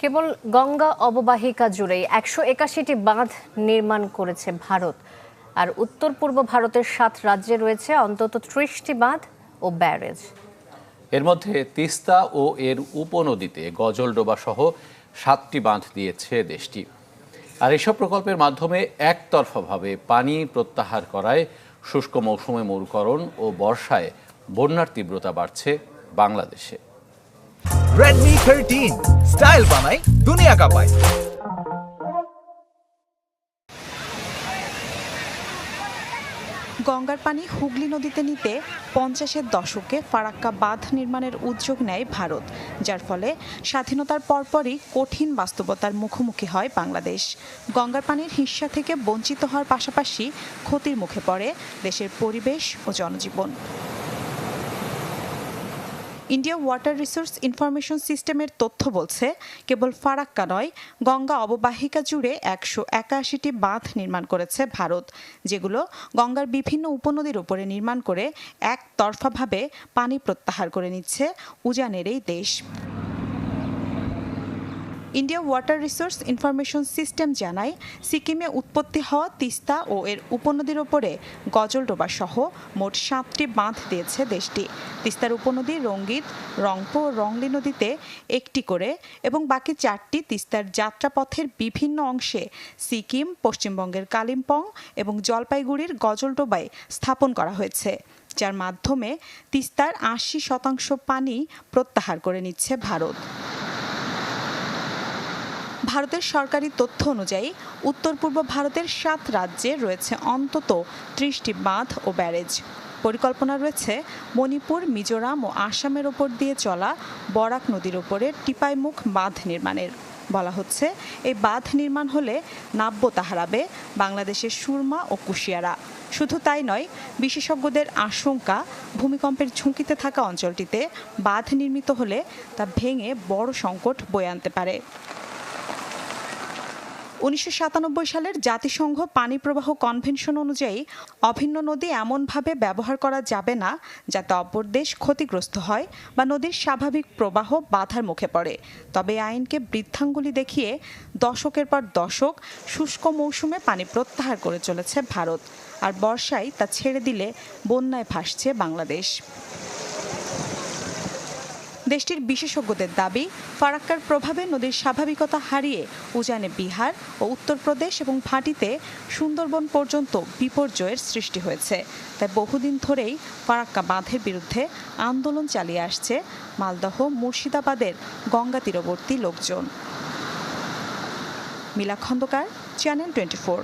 কেবল গঙ্গা অববাহিকা জুড়েই ১৮১টি বাঁধ নির্মাণ করেছে ভারত। আর উত্তর পূর্ব ভারতের ৭ রাজ্যে রয়েছে অন্তত ৩০টি বাঁধ ও ব্যারেজ। এর মধ্যে তিস্তা ও এর উপনদীতে গজলডোবা সহ ৭টি বাঁধ দিয়েছে দেশটি। আর এসব প্রকল্পের মাধ্যমে একতরফাভাবে পানি প্রত্যাহার করায় শুষ্ক মৌসুমে মরুকরণ ও বর্ষায় বন্যার তীব্রতা বাড়ছে বাংলাদেশে। Redmi 13 স্টাইল বানাই দুনিয়া কাঁপায়। গঙ্গার পানি হুগলি নদীতে নিতে ৫০-এর দশকে ফারাক্কা বাঁধ নির্মাণের উদ্যোগ নেয় ভারত, যার ফলে স্বাধীনতার পরপরই কঠিন বাস্তবতার মুখোমুখি হয় বাংলাদেশ। গঙ্গার পানির হিস্যা থেকে বঞ্চিত হওয়ার পাশাপাশি ক্ষতির মুখে পড়ে দেশের পরিবেশ ও জনজীবন। ইন্ডিয়া ওয়াটার রিসোর্স ইনফরমেশন সিস্টেমের তথ্য বলছে, কেবল ফারাক্কা নয়, গঙ্গা অববাহিকা জুড়ে ১৮১টি বাঁধ নির্মাণ করেছে ভারত, যেগুলো গঙ্গার বিভিন্ন উপনদীর উপরে নির্মাণ করে একতরফাভাবে পানি প্রত্যাহার করে নিচ্ছে উজানের এই দেশ। India water resource information system জানায়, সিকিমে উৎপত্তি হওয়া তিস্তা ও এর উপনদীর ওপরে গজলডোবা সহ মোট ৭টি বাঁধ দিয়েছে দেশটি। তিস্তার উপনদী রঙ্গিত, রংপো ও রংলি নদীতে একটি করে এবং বাকি 4টি তিস্তার যাত্রাপথের বিভিন্ন অংশে সিকিম, পশ্চিমবঙ্গের কালিম্পং এবং জলপাইগুড়ির গজলডোবায় স্থাপন করা হয়েছে, যার মাধ্যমে তিস্তার ৮০% পানি প্রত্যাহার করে নিচ্ছে ভারত। ভারতের সরকারি তথ্য অনুযায়ী উত্তর পূর্ব ভারতের ৭ রাজ্যে রয়েছে অন্তত ৩০টি বাঁধ ও ব্যারেজ। পরিকল্পনা রয়েছে মণিপুর, মিজোরাম ও আসামের ওপর দিয়ে চলা বরাক নদীর ওপরে টিপাইমুখ বাঁধ নির্মাণের। বলা হচ্ছে, এই বাঁধ নির্মাণ হলে নাব্যতা হারাবে বাংলাদেশের সুরমা ও কুশিয়ারা। শুধু তাই নয়, বিশেষজ্ঞদের আশঙ্কা, ভূমিকম্পের ঝুঁকিতে থাকা অঞ্চলটিতে বাঁধ নির্মিত হলে তা ভেঙে বড় সংকট বয়ে আনতে পারে। ১৯৯৭ সালের জাতিসংঘ পানি প্রবাহ কনভেনশন অনুযায়ী অভিন্ন নদী এমনভাবে ব্যবহার করা যাবে না যাতে অপর দেশ ক্ষতিগ্রস্ত হয় বা নদীর স্বাভাবিক প্রবাহ বাধার মুখে পড়ে। তবে আইনকে বৃদ্ধাঙ্গুলি দেখিয়ে দশকের পর দশক শুষ্ক মৌসুমে পানি প্রত্যাহার করে চলেছে ভারত, আর বর্ষায় তা ছেড়ে দিলে বন্যায় ভাসছে বাংলাদেশ। দেশটির বিশেষজ্ঞদের দাবি, ফারাক্কার প্রভাবে নদীর স্বাভাবিকতা হারিয়ে উজানে বিহার ও উত্তরপ্রদেশ এবং ভাটিতে সুন্দরবন পর্যন্ত বিপর্যয়ের সৃষ্টি হয়েছে। তাই বহুদিন ধরেই ফারাক্কা বাঁধের বিরুদ্ধে আন্দোলন চালিয়ে আসছে মালদহ, মুর্শিদাবাদের গঙ্গা তীরবর্তী লোকজন। মিলা খন্দকার, চ্যানেল 24।